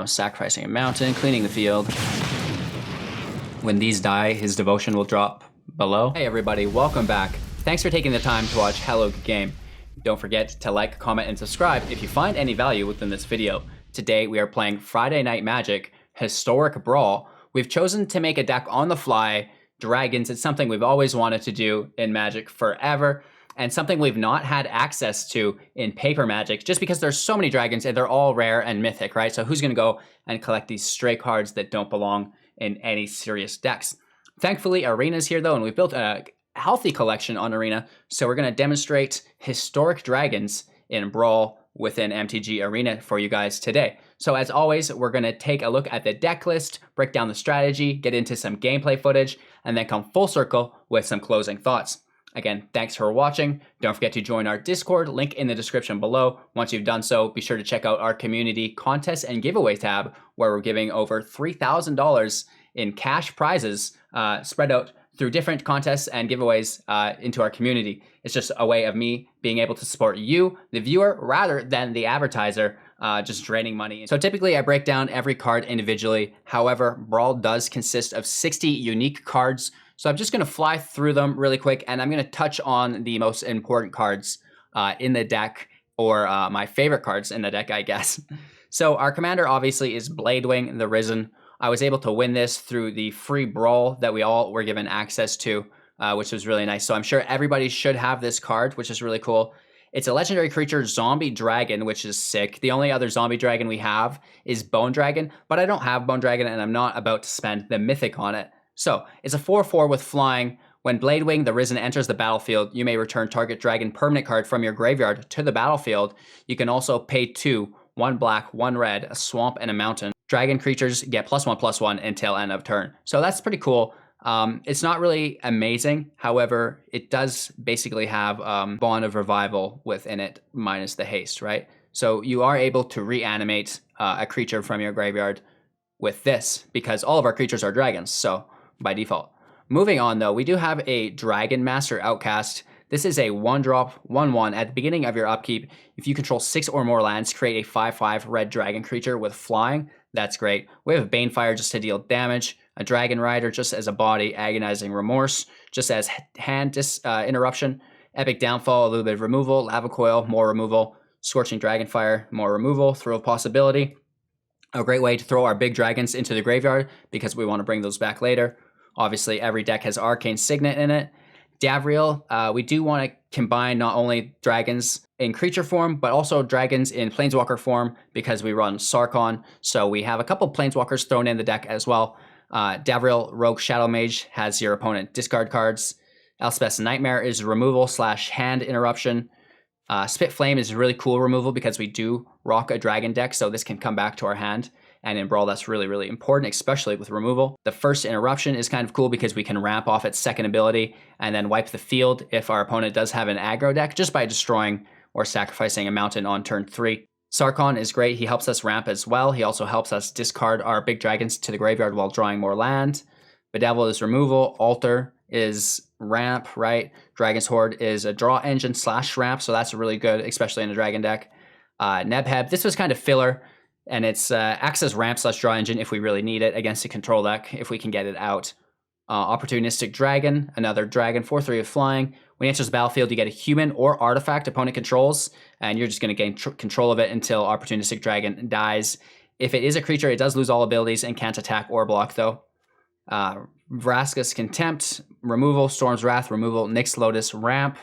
Sacrificing a mountain, cleaning the field. When these die, his devotion will drop below. Hey everybody, welcome back. Thanks for taking the time to watch Hello Game. Don't forget to like, comment, and subscribe if you find any value within this video. Today we are playing Friday Night Magic, Historic Brawl. We've chosen to make a deck on the fly, dragons. It's something we've always wanted to do in Magic forever, and something we've not had access to in paper Magic, just because there's so many dragons and they're all rare and mythic, right? So who's gonna go and collect these stray cards that don't belong in any serious decks? Thankfully, Arena's here though, and we've built a healthy collection on Arena, so we're gonna demonstrate historic dragons in Brawl within MTG Arena for you guys today. So as always, we're gonna take a look at the deck list, break down the strategy, get into some gameplay footage, and then come full circle with some closing thoughts. Again, thanks for watching. Don't forget to join our Discord, link in the description below. Once you've done so, be sure to check out our community contests and giveaway tab, where we're giving over $3,000 in cash prizes spread out through different contests and giveaways into our community. It's just a way of me being able to support you, the viewer, rather than the advertiser just draining money. So typically I break down every card individually. However, Brawl does consist of 60 unique cards. So I'm just gonna fly through them really quick, and I'm gonna touch on the most important cards in the deck, or my favorite cards in the deck, I guess. So our commander obviously is Bladewing the Risen. I was able to win this through the free Brawl that we all were given access to, which was really nice. So I'm sure everybody should have this card, which is really cool. It's a legendary creature, Zombie Dragon, which is sick. The only other Zombie Dragon we have is Bone Dragon, but I don't have Bone Dragon, and I'm not about to spend the Mythic on it. So it's a 4/4 with flying. When Bladewing the Risen enters the battlefield, you may return target dragon permanent card from your graveyard to the battlefield. You can also pay 2, 1 black, 1 red, a swamp, and a mountain. Dragon creatures get +1/+1 until end of turn. So that's pretty cool. It's not really amazing. However, it does basically have Bond of Revival within it, minus the haste, right? So you are able to reanimate a creature from your graveyard with this, because all of our creatures are dragons, so by default. Moving on though, we do have a Dragonmaster Outcast. This is a 1-drop, 1/1. At the beginning of your upkeep, if you control 6 or more lands, create a 5/5 red dragon creature with flying. That's great. We have a Banefire just to deal damage, a Dragon Rider just as a body, Agonizing Remorse just as hand interruption, Epic Downfall, a little bit of removal, Lava Coil, more removal, Scorching Dragonfire, more removal, Throw of Possibility. A great way to throw our big dragons into the graveyard because we want to bring those back later. Obviously, every deck has Arcane Signet in it. Davriel, we do want to combine not only dragons in creature form, but also dragons in planeswalker form, because we run Sarkhan. So we have a couple planeswalkers thrown in the deck as well. Davriel, Rogue Shadow Mage, has your opponent discard cards. Elspeth's Nightmare is removal/hand interruption. Spit Flame is really cool removal because we do rock a dragon deck, so this can come back to our hand. And in Brawl, that's really, really important, especially with removal. The first interruption is kind of cool because we can ramp off its second ability and then wipe the field if our opponent does have an aggro deck, just by destroying or sacrificing a mountain on turn 3. Sarkhan is great. He helps us ramp as well. He also helps us discard our big dragons to the graveyard while drawing more land. Bedevil is removal. Altar is ramp, right? Dragon's Hoard is a draw engine / ramp, so that's really good, especially in a dragon deck. Nebheb, this was kind of filler, and it's acts as ramp / draw engine if we really need it against a control deck, if we can get it out. Opportunistic Dragon, another dragon, 4/3 of flying. When it enters the battlefield, you get a human or artifact opponent controls, and you're just going to gain control of it until Opportunistic Dragon dies. If it is a creature, it does lose all abilities and can't attack or block, though. Vraska's Contempt, removal. Storm's Wrath, removal. Nyx Lotus, ramp.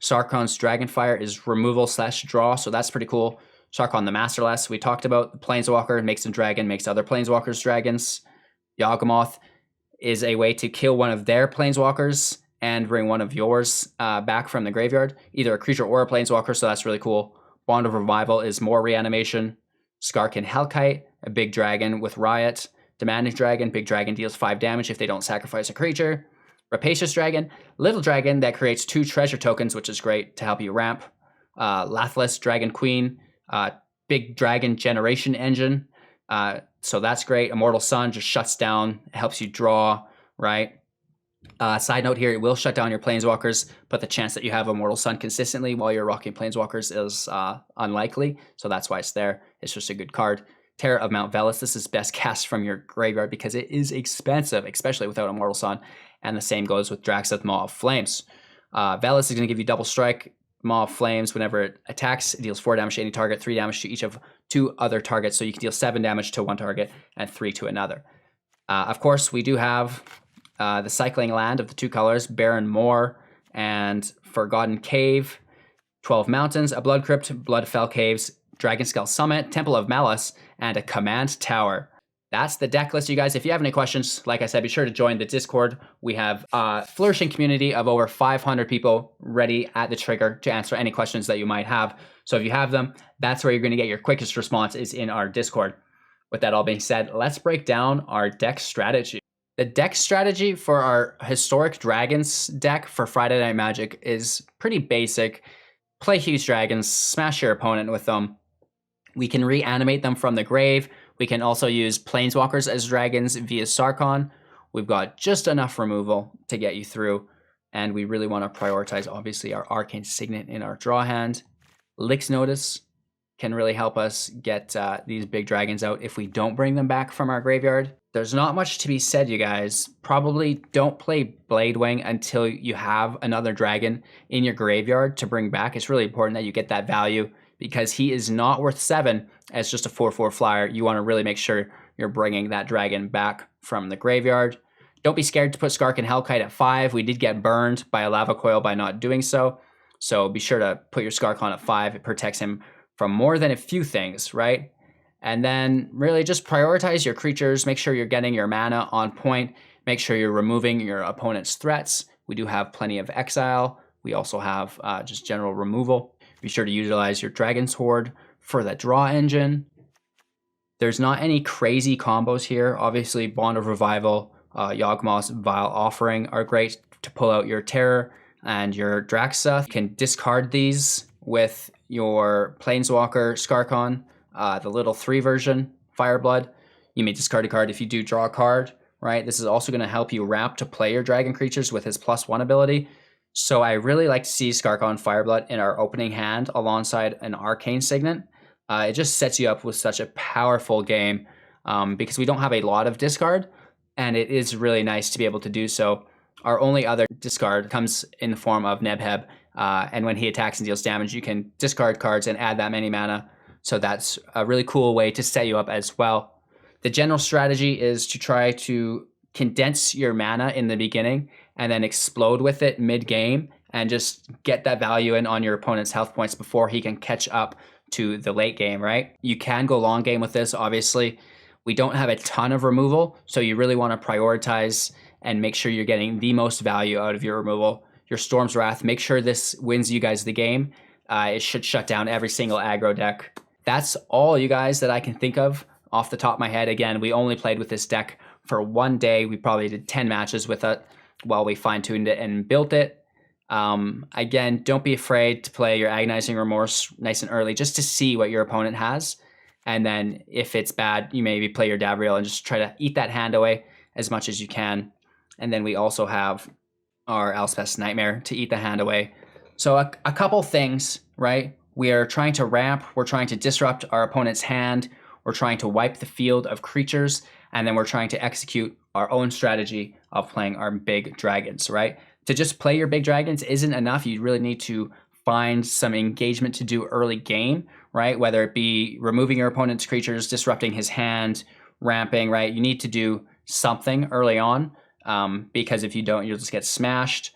Sarkhan's Dragonfire is removal/draw, so that's pretty cool. Sarkhan the Masterless, we talked about. The Planeswalker makes a dragon, makes other Planeswalkers dragons. Yawgmoth is a way to kill one of their Planeswalkers and bring one of yours back from the graveyard, either a creature or a Planeswalker, so that's really cool. Bond of Revival is more reanimation. Skarrgan Hellkite, a big dragon with Riot. Demanding Dragon, big dragon deals 5 damage if they don't sacrifice a creature. Rapacious Dragon, little dragon that creates 2 treasure tokens, which is great to help you ramp. Lathliss, Dragon Queen, big dragon generation engine. So that's great. Immortal Sun just shuts down, helps you draw, right? Side note here, it will shut down your Planeswalkers, but the chance that you have Immortal Sun consistently while you're rocking Planeswalkers is unlikely, so that's why it's there. It's just a good card. Terror of Mount Velus. This is best cast from your graveyard because it is expensive, especially without Immortal Sun. And the same goes with Draxos, Maw of Flames. Velus is going to give you double strike. Maw of Flames, whenever it attacks, it deals 4 damage to any target, 3 damage to each of 2 other targets. So you can deal 7 damage to one target and 3 to another. Of course, we do have the cycling land of the 2 colors, Barren Moor and Forgotten Cave, 12 mountains, a Blood Crypt, Bloodfell Caves, Dragonskull Summit, Temple of Malice, and a Command Tower. That's the deck list, you guys. If you have any questions, like I said, be sure to join the Discord. We have a flourishing community of over 500 people ready at the trigger to answer any questions that you might have. So if you have them, that's where you're going to get your quickest response, is in our Discord. With that all being said, let's break down our deck strategy. The deck strategy for our Historic Dragons deck for Friday Night Magic is pretty basic. Play huge dragons, smash your opponent with them. We can reanimate them from the grave. We can also use Planeswalkers as dragons via Sarkhan. We've got just enough removal to get you through. And we really want to prioritize, obviously, our Arcane Signet in our draw hand. Lix Notice can really help us get these big dragons out if we don't bring them back from our graveyard. There's not much to be said, you guys. Probably don't play Bladewing until you have another dragon in your graveyard to bring back. It's really important that you get that value, because he is not worth 7 as just a 4/4 flyer. You want to really make sure you're bringing that dragon back from the graveyard. Don't be scared to put Skarrgan Hellkite at 5. We did get burned by a lava coil by not doing so. So be sure to put your Skarrgan at 5. It protects him from more than a few things, right? And then really just prioritize your creatures. Make sure you're getting your mana on point. Make sure you're removing your opponent's threats. We do have plenty of exile. We also have just general removal. Be sure to utilize your Dragon's Hoard for the draw engine. There's not any crazy combos here. Obviously, Bond of Revival, Yawgmoth's Vile Offering are great to pull out your Terror and your Draxus. You can discard these with your Planeswalker Skarrgan, the little 3 version, Fireblood. You may discard a card if you do draw a card, right? This is also going to help you ramp to play your dragon creatures with his +1 ability. So I really like to see Skarrgan Fireblood in our opening hand alongside an Arcane Signet. It just sets you up with such a powerful game because we don't have a lot of discard, and it is really nice to be able to do so. Our only other discard comes in the form of Nebheb, and when he attacks and deals damage, you can discard cards and add that many mana. So that's a really cool way to set you up as well. The general strategy is to try to condense your mana in the beginning and then explode with it mid-game and just get that value in on your opponent's health points before he can catch up to the late game, right? You can go long game with this, obviously. We don't have a ton of removal, so you really want to prioritize and make sure you're getting the most value out of your removal. Your Storm's Wrath, make sure this wins you guys the game. It should shut down every single aggro deck. That's all, you guys, that I can think of off the top of my head. Again, we only played with this deck for 1 day. We probably did 10 matches with it while we fine-tuned it and built it. Again, don't be afraid to play your Agonizing Remorse nice and early just to see what your opponent has. And then if it's bad, you maybe play your Davriel and just try to eat that hand away as much as you can. And then we also have our Elspeth's Nightmare to eat the hand away. So a couple things, right? We are trying to ramp, we're trying to disrupt our opponent's hand, we're trying to wipe the field of creatures, and then we're trying to execute our own strategy of playing our big dragons, right? To just play your big dragons isn't enough. You really need to find some engagement to do early game, right? Whether it be removing your opponent's creatures, disrupting his hand, ramping, right? You need to do something early on because if you don't, you'll just get smashed.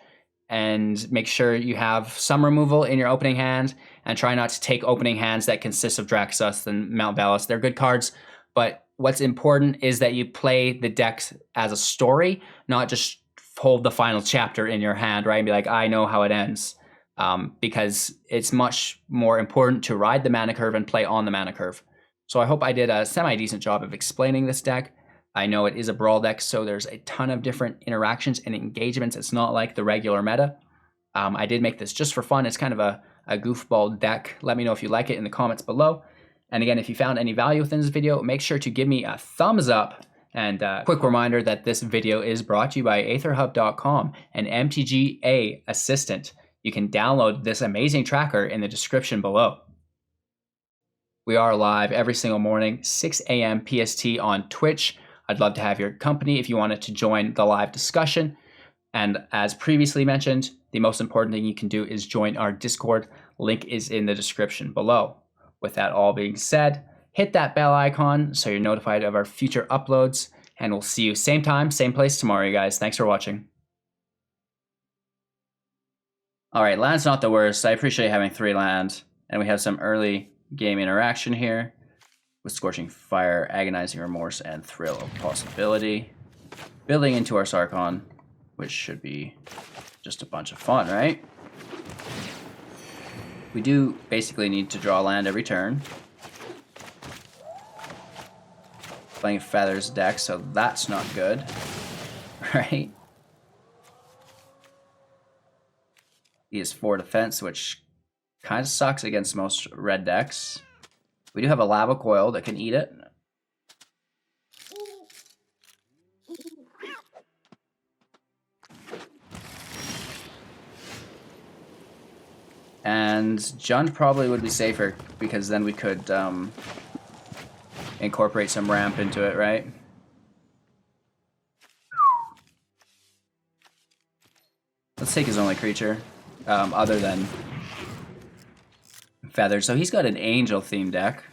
And make sure you have some removal in your opening hand and try not to take opening hands that consist of Draxos and Mount Velus. They're good cards, but what's important is that you play the decks as a story, not just hold the final chapter in your hand, right? And be like, I know how it ends. Because it's much more important to ride the mana curve and play on the mana curve. So I hope I did a semi-decent job of explaining this deck. I know it is a Brawl deck, so there's a ton of different interactions and engagements. It's not like the regular meta. I did make this just for fun. It's kind of a goofball deck. Let me know if you like it in the comments below. And again, if you found any value within this video, make sure to give me a thumbs up. And a quick reminder that this video is brought to you by AetherHub.com, an MTGA assistant. You can download this amazing tracker in the description below. We are live every single morning, 6 a.m. PST on Twitch. I'd love to have your company if you wanted to join the live discussion. And as previously mentioned, the most important thing you can do is join our Discord. Link is in the description below. With that all being said, hit that bell icon so you're notified of our future uploads. And we'll see you same time, same place tomorrow, you guys. Thanks for watching. All right, land's not the worst. I appreciate having 3 land. And we have some early game interaction here with Scorching Fire, Agonizing Remorse, and Thrill of Possibility. Building into our Sarkhan, which should be just a bunch of fun, right? We do basically need to draw land every turn. Playing Feathers deck, so that's not good, right? He is 4 defense, which kind of sucks against most red decks. We do have a Lava Coil that can eat it. And Jund probably would be safer because then we could incorporate some ramp into it, right? Let's take his only creature, other than Feathers. So he's got an Angel themed deck.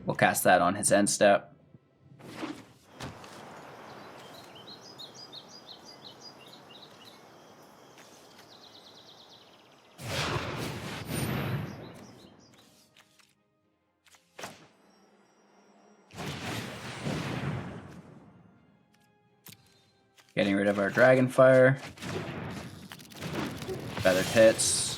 We'll cast that on his end step. Getting rid of our Dragonfire. Feathered hits.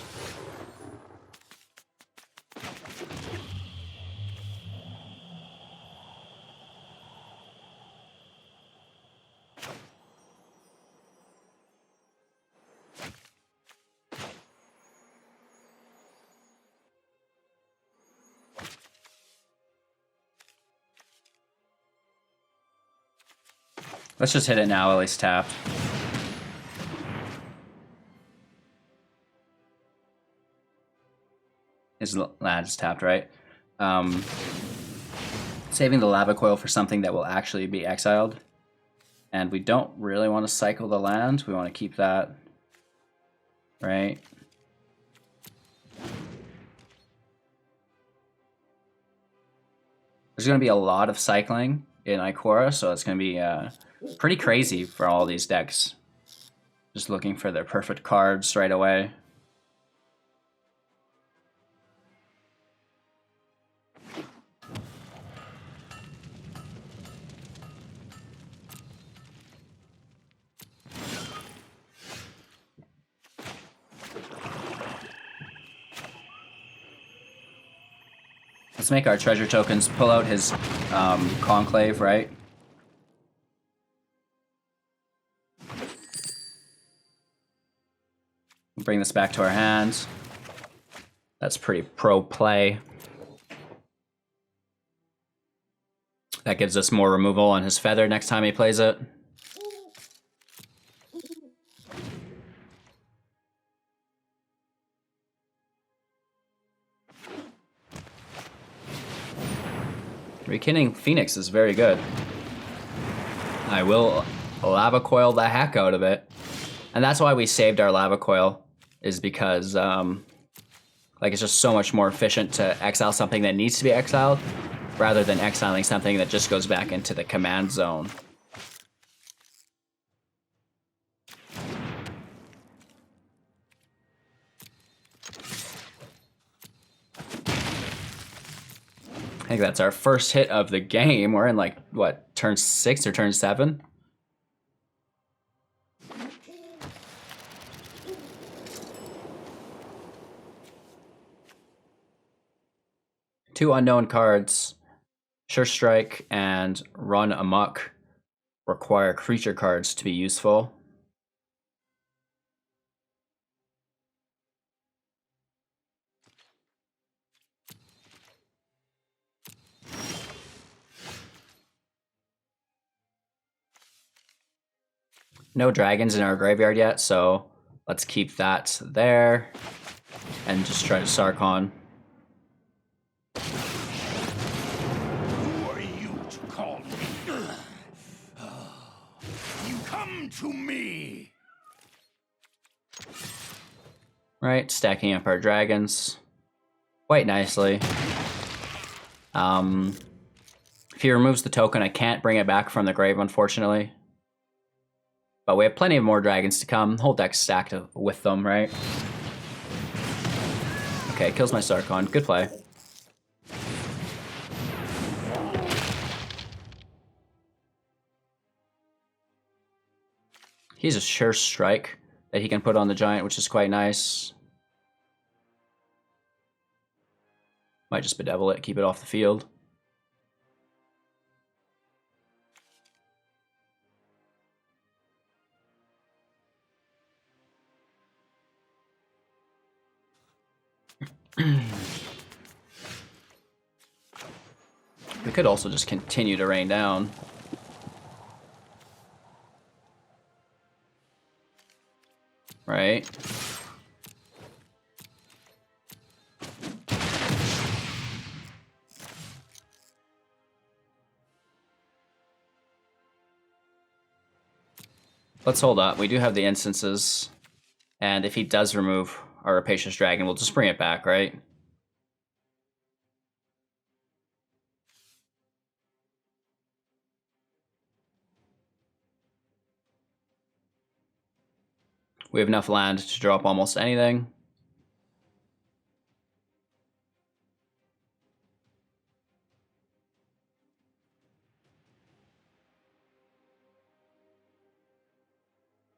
Let's just hit it now while he's tapped. His land is tapped, right? Saving the Lava Coil for something that will actually be exiled. And we don't really want to cycle the land. We want to keep that, right? There's going to be a lot of cycling in Ikora, so it's going to be pretty crazy for all these decks. Just looking for their perfect cards right away. Let's make our treasure tokens pull out his conclave, right? Bring this back to our hands. That's pretty pro play. That gives us more removal on his feather next time he plays it. Rekindling Phoenix is very good. I will Lava Coil the heck out of it. And that's why we saved our Lava Coil, is because like it's just so much more efficient to exile something that needs to be exiled rather than exiling something that just goes back into the command zone. I think that's our first hit of the game. We're in like, what, turn 6 or turn 7? Two unknown cards, Sure Strike and Run Amok, require creature cards to be useful. No dragons in our graveyard yet, so let's keep that there and just try to Sarkhan. Who are you to call me? You come to me. Right, stacking up our dragons quite nicely. If he removes the token, I can't bring it back from the grave, unfortunately. But we have plenty of more dragons to come. Whole deck's stacked with them, right? Okay, kills my Sarkhan. Good play. He's a sure strike that he can put on the giant, which is quite nice. Might just Bedevil it, keep it off the field. We could also just continue to rain down. Right? Let's hold up. We do have the instances. And if he does remove our Rapacious Dragon, we'll just bring it back, right? We have enough land to drop almost anything.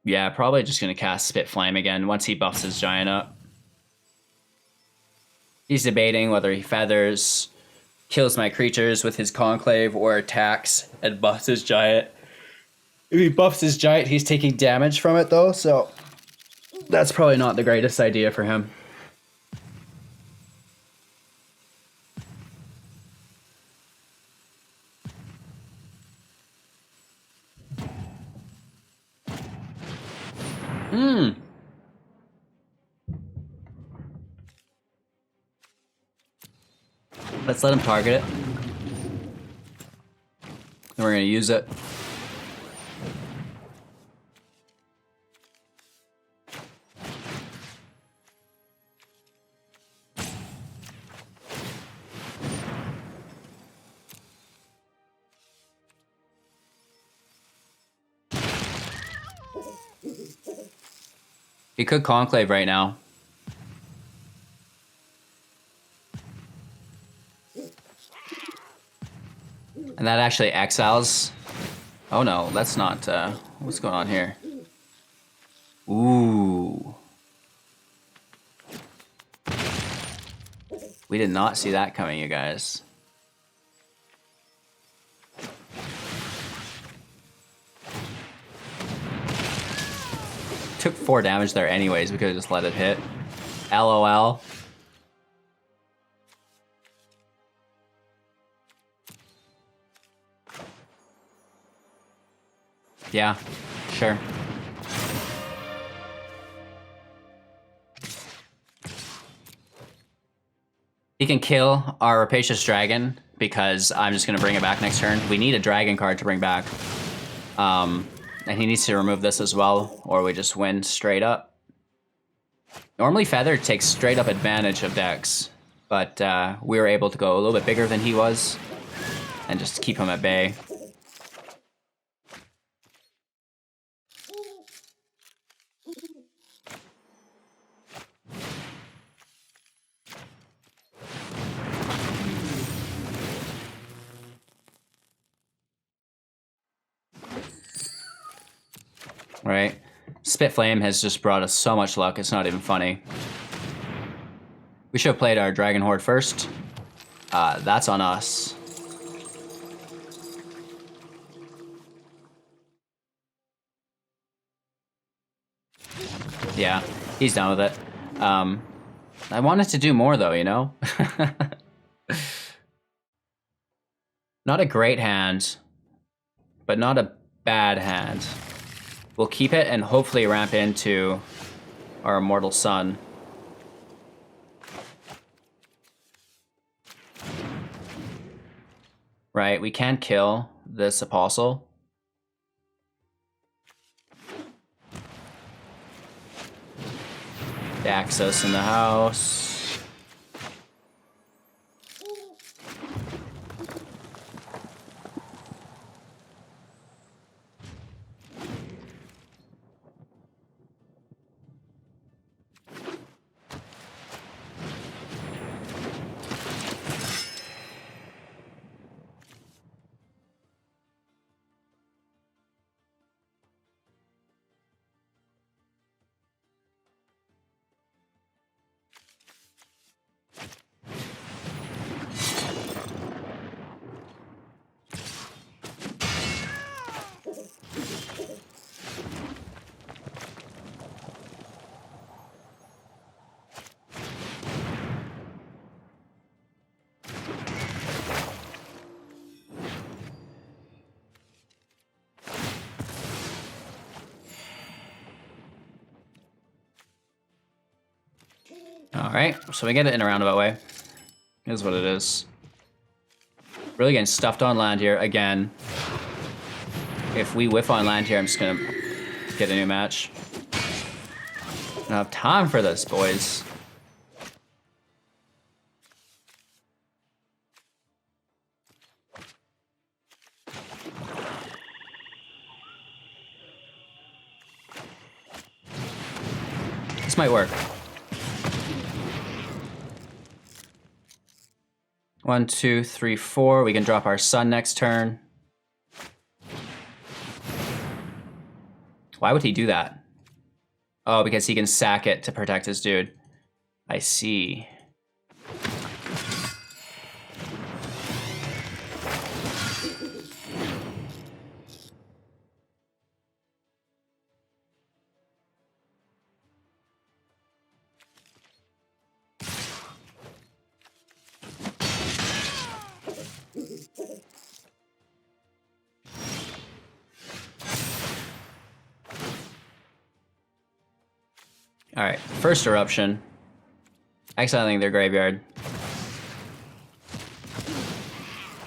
Yeah, probably just going to cast Spit Flame again once he buffs his giant up. He's debating whether he feathers, kills my creatures with his Conclave, or attacks and buffs his giant. If he buffs his giant, he's taking damage from it though, so that's probably not the greatest idea for him. Let's let him target it. Then we're going to use it. He could Conclave right now. And that actually exiles. Oh no, that's not, what's going on here? Ooh. We did not see that coming, you guys. Took 4 damage there anyways, we could have just let it hit. LOL. Yeah, sure. He can kill our Rapacious Dragon because I'm just going to bring it back next turn. We need a dragon card to bring back. And he needs to remove this as well, or we just win straight up. Normally Feather takes straight up advantage of decks, but we were able to go a little bit bigger than he was and just keep him at bay. Right? Spit Flame has just brought us so much luck, it's not even funny. We should have played our Dragon Hoard first. That's on us. Yeah, he's done with it. I wanted to do more though, you know? Not a great hand, but not a bad hand. We'll keep it and hopefully ramp into our immortal sun. Right, we can kill this apostle. Daxos in the house. Alright, so we get it in a roundabout way. Is what it is. Really getting stuffed on land here again. If we whiff on land here, I'm just gonna get a new match. I don't have time for this, boys. This might work. 1, 2, 3, 4. We can drop our sun next turn. Why would he do that? Oh, because he can sack it to protect his dude. I see. All right, first eruption. Exiling their graveyard.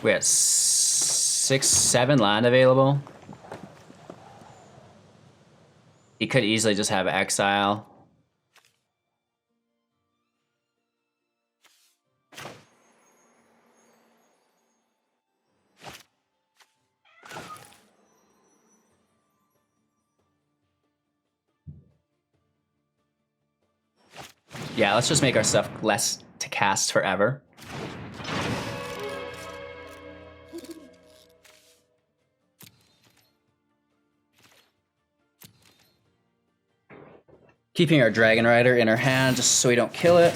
We have 6, 7 land available. He could easily just have exile. Yeah, let's just make our stuff less to cast forever. Keeping our Dragon Rider in our hand just so we don't kill it.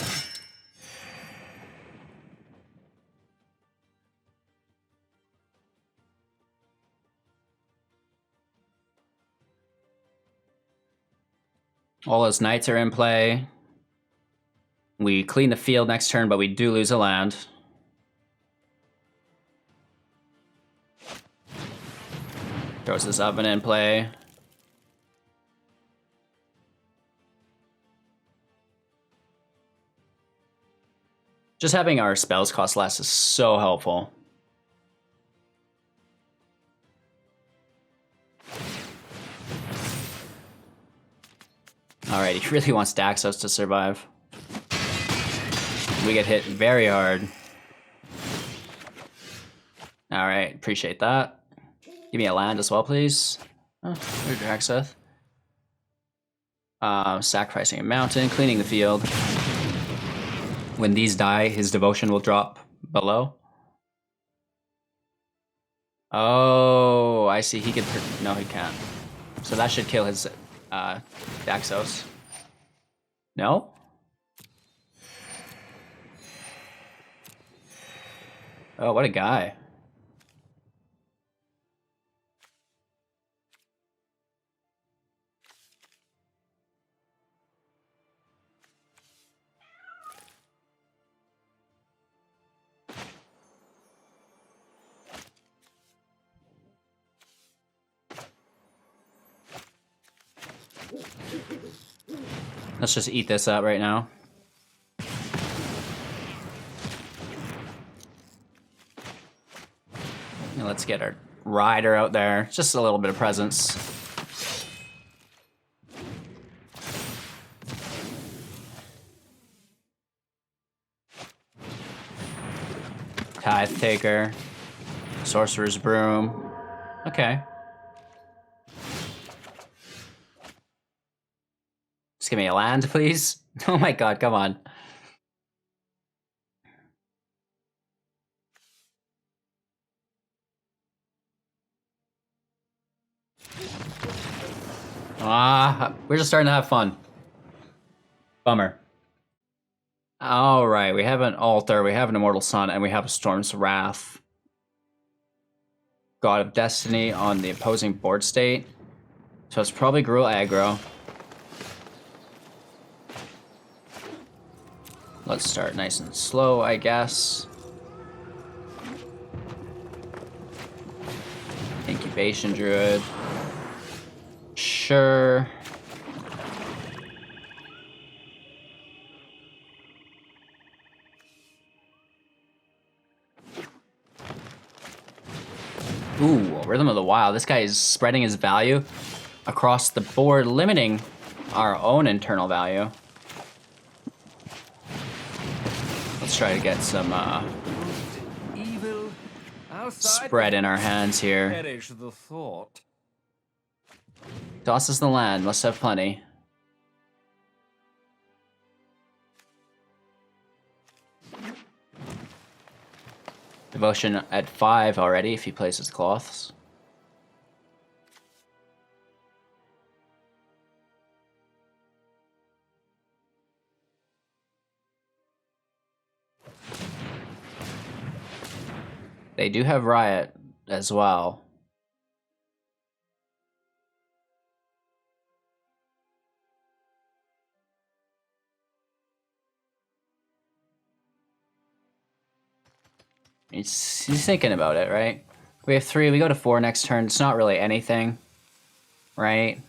All those knights are in play. We clean the field next turn, but we do lose a land. Throws this oven in play. Just having our spells cost less is so helpful. Alright, he really wants Daxos to survive. We get hit very hard. Alright, appreciate that. Give me a land as well, please. Oh, there's Daxos. Sacrificing a mountain, cleaning the field. When these die, his devotion will drop below. Oh, I see. He could... No, he can't. So that should kill his Daxos. No? Oh, what a guy. Let's just eat this up right now. And let's get our rider out there. Just a little bit of presence. Tithe Taker. Sorcerer's Broom. Okay. Just give me a land, please. Oh my god, come on. We're just starting to have fun. Bummer. Alright, we have an Altar, we have an Immortal Sun, and we have a Storm's Wrath. God of Destiny on the opposing board state. So it's probably Gruul aggro. Let's start nice and slow, I guess. Incubation Druid. Sure. Ooh, Rhythm of the Wild. This guy is spreading his value across the board, limiting our own internal value. Let's try to get some spread in our hands here. Perish the thought. Tosses the land, must have plenty. Devotion at 5 already if he plays his cloths. They do have Riot as well. He's thinking about it, right? We have 3, we go to 4 next turn. It's not really anything, right?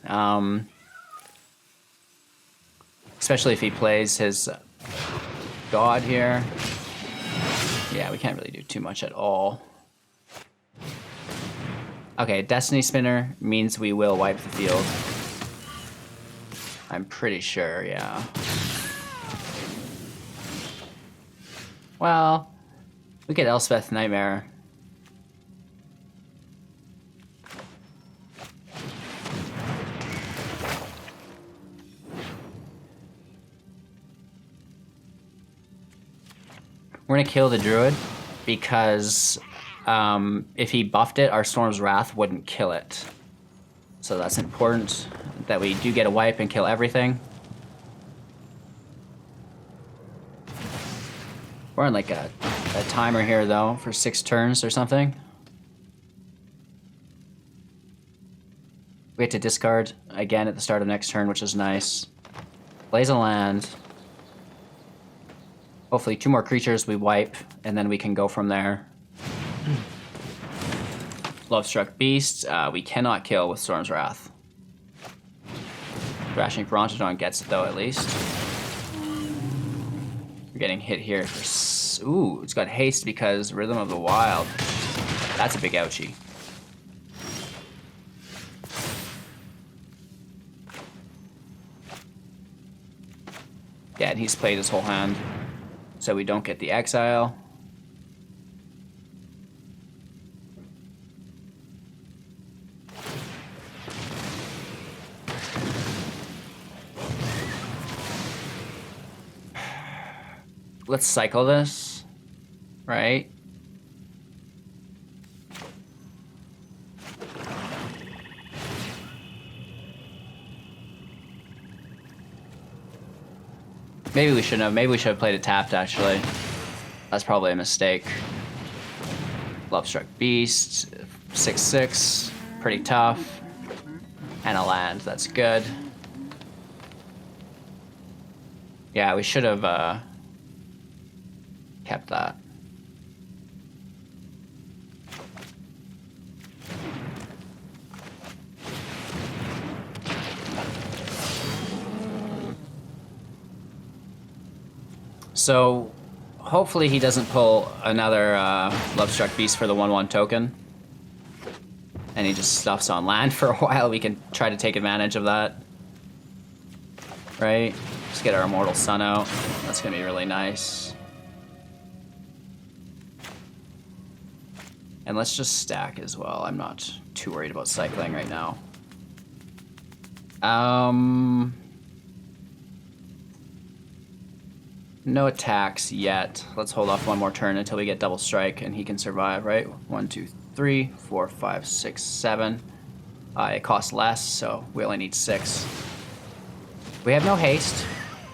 Especially if he plays his God here. Yeah, we can't really do too much at all. Okay, Destiny Spinner means we will wipe the field. I'm pretty sure, yeah. Well, we get Elspeth Nightmare. We're gonna kill the Druid because if he buffed it, our Storm's Wrath wouldn't kill it. So that's important that we do get a wipe and kill everything. We're on like a timer here though for 6 turns or something. We get to discard again at the start of next turn, which is nice. Plays a land. Hopefully 2 more creatures we wipe, and then we can go from there. Lovestruck Beast, we cannot kill with Storm's Wrath. Thrashing Brontodon gets it though, at least. We're getting hit here for... Ooh, it's got haste because Rhythm of the Wild. That's a big ouchie. Yeah, and he's played his whole hand. So we don't get the exile. Let's cycle this, right? Maybe we shouldn't have. Maybe we should have played it tapped, actually. That's probably a mistake. Lovestruck Beast, 6/6, pretty tough. And a land, that's good. Yeah, we should have kept that. So hopefully he doesn't pull another Lovestruck Beast for the 1/1 token. And he just stuffs on land for a while. We can try to take advantage of that. Right? Just get our Immortal Sun out. That's gonna be really nice. And let's just stack as well. I'm not too worried about cycling right now. No attacks yet. Let's hold off one more turn until we get double strike and he can survive, right? 1, 2, 3, 4, 5, 6, 7. It costs less, so we only need 6. We have no haste,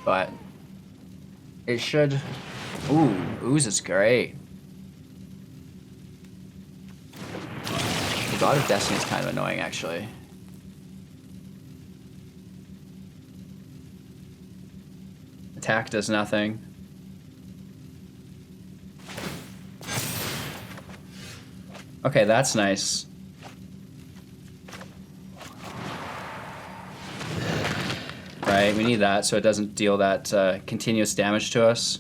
but it should... Ooh, Ooze is great. The God of Destiny is kind of annoying, actually. Attack does nothing. Okay, that's nice. Right, we need that so it doesn't deal that continuous damage to us.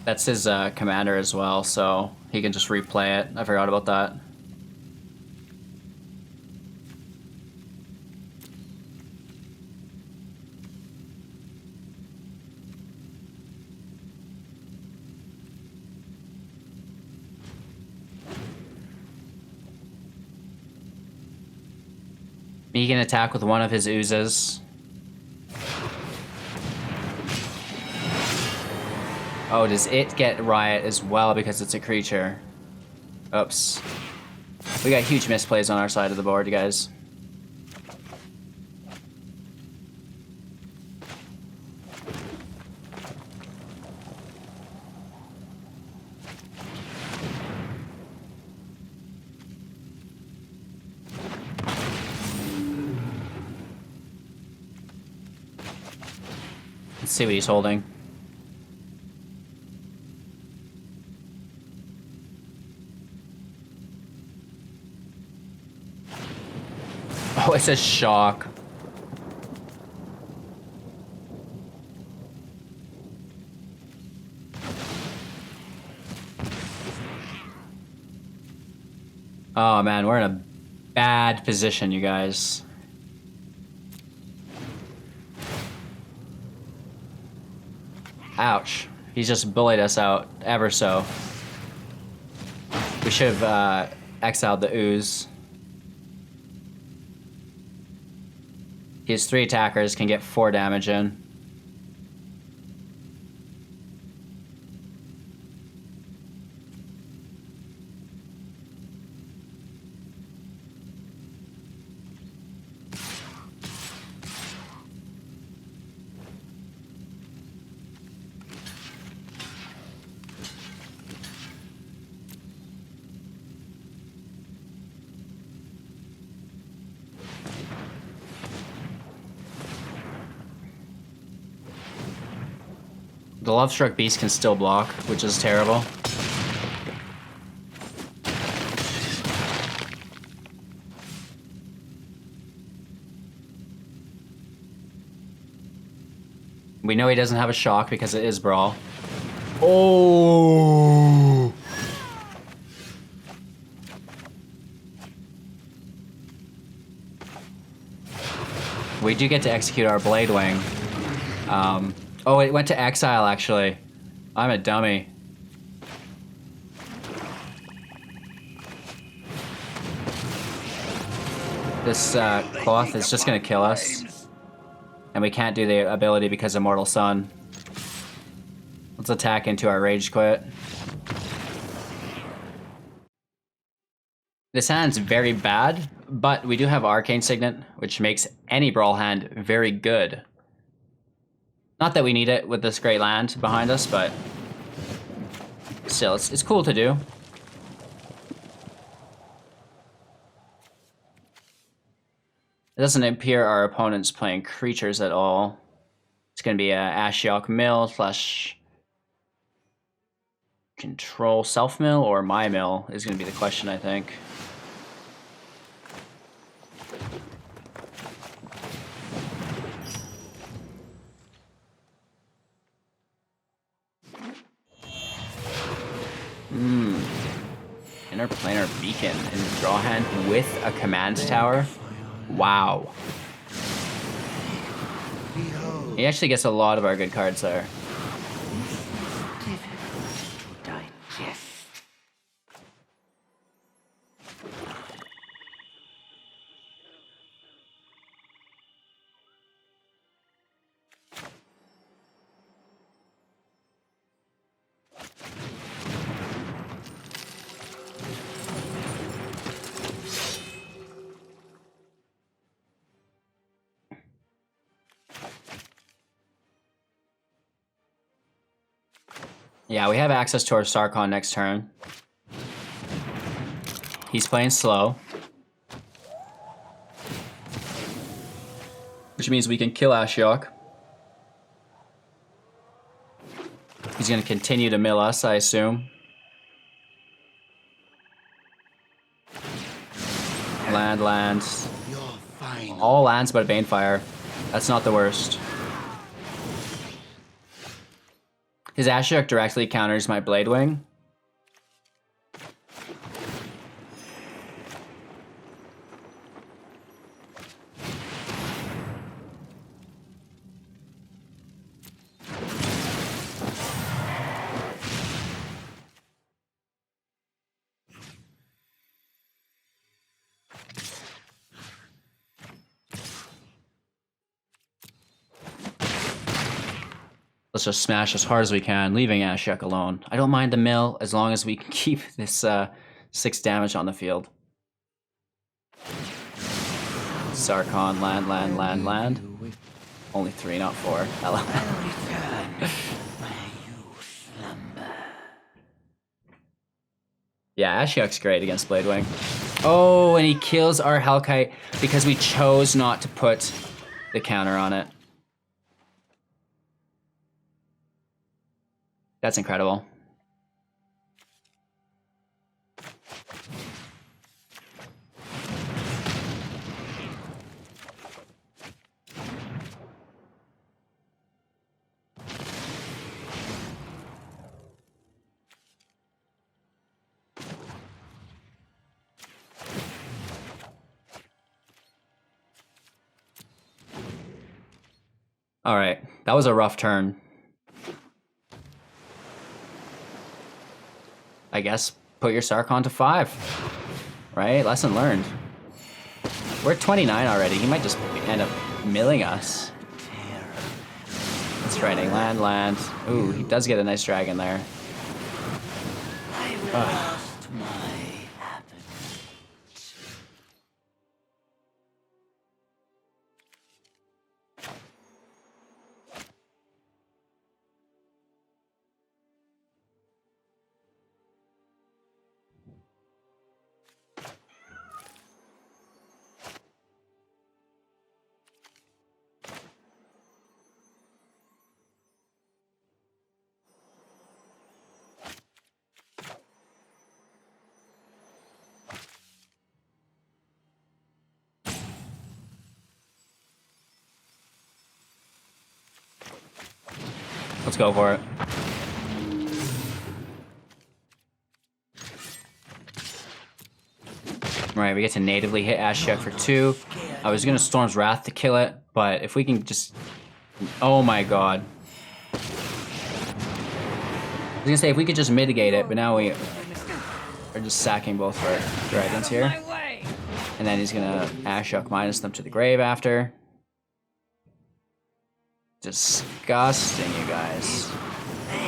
That's his commander as well, so he can just replay it. I forgot about that. He can attack with one of his oozes. Oh, does it get Riot as well because it's a creature? Oops. We got huge misplays on our side of the board, you guys. Let's see what he's holding. Oh, it's a shock. Oh man, we're in a bad position, you guys. Ouch. He's just bullied us out ever so. We should have exiled the ooze. His 3 attackers can get 4 damage in. The Lovestruck Beast can still block, which is terrible. We know he doesn't have a shock because it is Brawl. Oh! We do get to execute our Bladewing. Oh, it went to exile, actually. I'm a dummy. This cloth is just gonna kill us. And we can't do the ability because of Immortal Sun. Let's attack into our Rage Quit. This hand's very bad, but we do have Arcane Signet, which makes any Brawl hand very good. Not that we need it with this great land behind us, but still, it's cool to do. It doesn't appear our opponent's playing creatures at all. It's going to be a Ashiok mill / control? Self-mill or my mill is going to be the question, I think. Interplanar Beacon in the draw hand with a command tower. Wow. He actually gets a lot of our good cards there. Yeah, we have access to our Sarkhan next turn. He's playing slow, which means we can kill Ashiok. He's going to continue to mill us, I assume. Land. All lands but Banefire. That's not the worst. His Ashiok directly counters my Bladewing. Let's just smash as hard as we can, leaving Ashiok alone. I don't mind the mill as long as we can keep this 6 damage on the field. Sarkhan, land. Only 3, not 4. Hello. Yeah, Ashiok's great against Bladewing. Oh, and he kills our Hellkite because we chose not to put the counter on it. That's incredible. All right, that was a rough turn. I guess put your Sarkhan to 5, right? Lesson learned. We're at 29 already. He might just end up milling us. It's frightening. Land. Ooh, he does get a nice dragon there. Ugh. Let's go for it. Right, we get to natively hit Ashiok for 2. I was gonna Storm's Wrath to kill it, but if we can just... Oh my god. I was gonna say, if we could just mitigate it, but now we are just sacking both our dragons here. And then he's gonna Ashiok minus them to the grave after. Disgusting, you guys.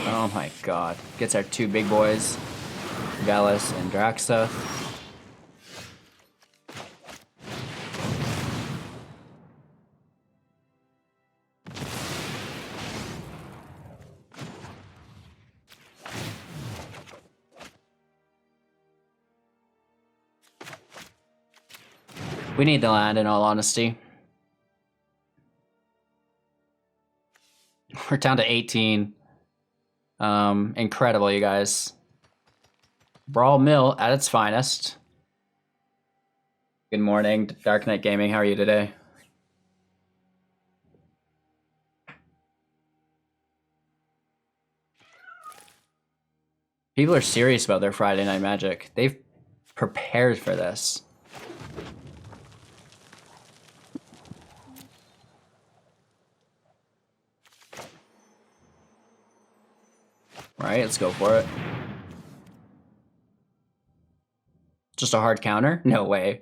Oh my god. Gets our 2 big boys, Velus and Daxos. We need the land, in all honesty. We're down to 18. Incredible, you guys. Brawl Mill at its finest. Good morning, Dark Knight Gaming. How are you today? People are serious about their Friday Night Magic. They've prepared for this. Alright, let's go for it. Just a hard counter? No way.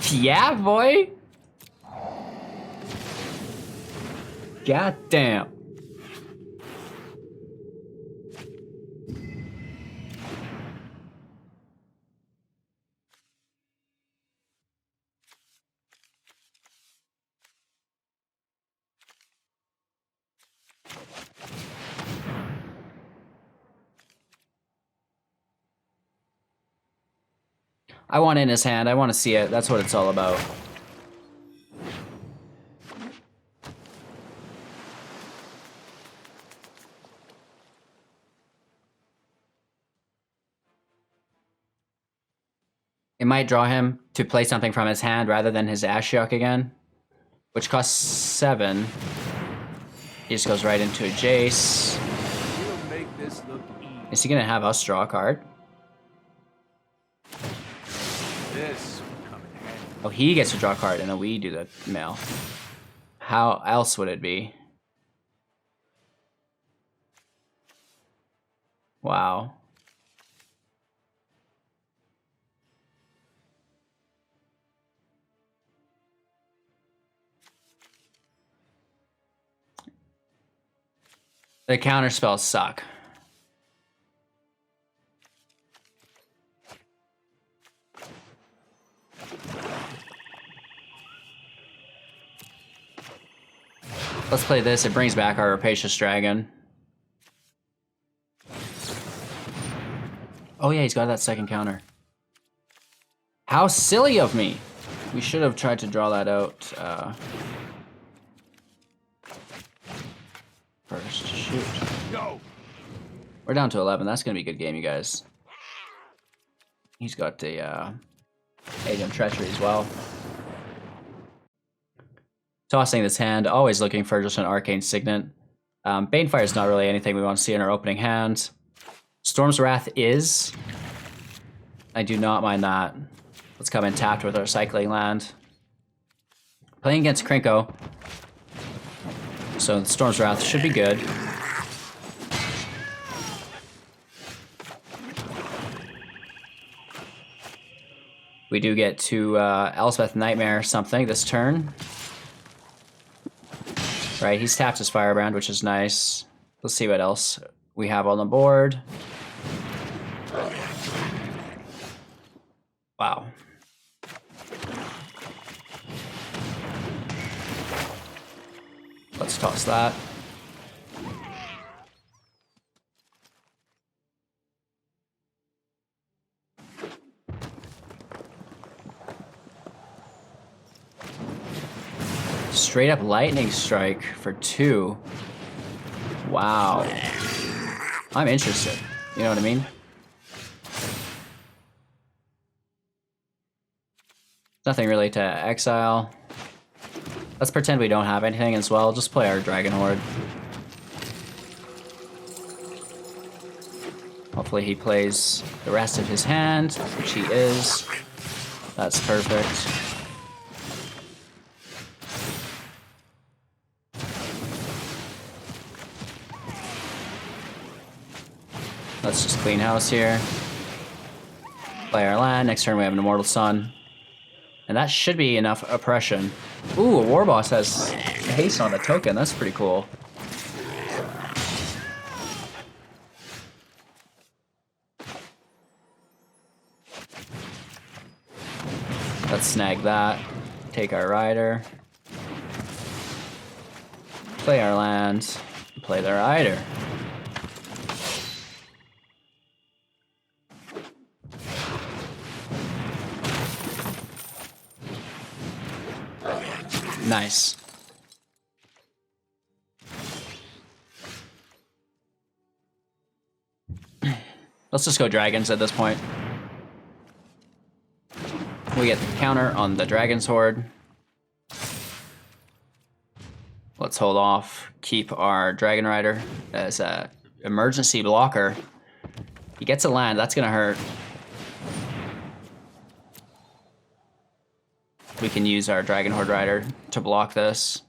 Yeah, boy! God damn. I want in his hand. I want to see it. That's what it's all about. It might draw him to play something from his hand rather than his Ashiok again, which costs 7. He just goes right into a Jace. Is he going to have us draw a card? Oh, he gets to draw a card, and then we do the mail. How else would it be? Wow. The counter spells suck. Let's play this. It brings back our Rapacious Dragon. Oh yeah, he's got that second counter. How silly of me! We should have tried to draw that out first. Shoot. No. We're down to 11. That's gonna be a good game, you guys. He's got the Agent Treachery as well. Tossing this hand, always looking for just an Arcane Signet. Banefire is not really anything we want to see in our opening hand. Storm's Wrath is. I do not mind that. Let's come in tapped with our Cycling Land. Playing against Krinko. So Storm's Wrath should be good. We do get to Elspeth Nightmare something this turn. Right, he's tapped his Firebrand, which is nice. Let's see what else we have on the board. Wow. Let's toss that. Straight up Lightning Strike for 2. Wow. I'm interested. You know what I mean? Nothing really to exile. Let's pretend we don't have anything as well. Just play our Dragon Hoard. Hopefully he plays the rest of his hand, which he is. That's perfect. Let's just clean house here. Play our land. Next turn we have an Immortal Sun. And that should be enough oppression. Ooh, a War Boss has haste on the token. That's pretty cool. Let's snag that. Take our Rider. Play our land. Play the Rider. Nice. Let's just go dragons at this point. We get the counter on the Dragon's Hoard. Let's hold off. Keep our Dragon Rider as a emergency blocker. He gets a land, that's gonna hurt. We can use our Dragon Horde Rider to block this.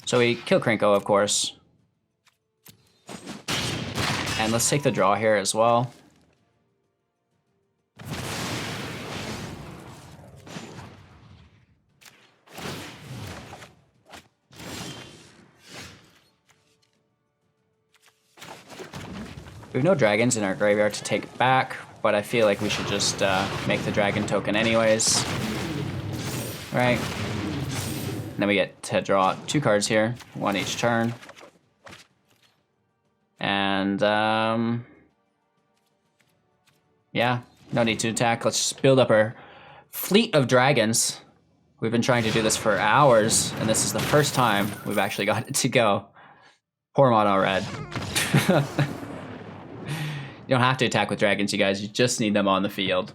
So we kill Krinko, of course. And let's take the draw here as well. We have no dragons in our graveyard to take back, but I feel like we should just make the dragon token anyways. Right. Then we get to draw 2 cards here, 1 each turn. And, yeah, no need to attack. Let's just build up our fleet of dragons. We've been trying to do this for hours, and this is the first time we've actually got it to go. Poor mono red. You don't have to attack with dragons, you guys. You just need them on the field.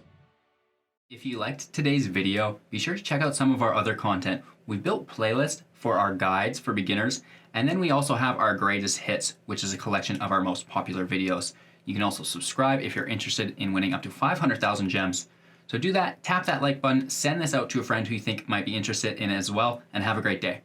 If you liked today's video, be sure to check out some of our other content. We built playlists for our guides for beginners, and then we also have our greatest hits, which is a collection of our most popular videos. You can also subscribe if you're interested in winning up to 500,000 gems. So do that, tap that like button, send this out to a friend who you think might be interested in it as well, and have a great day.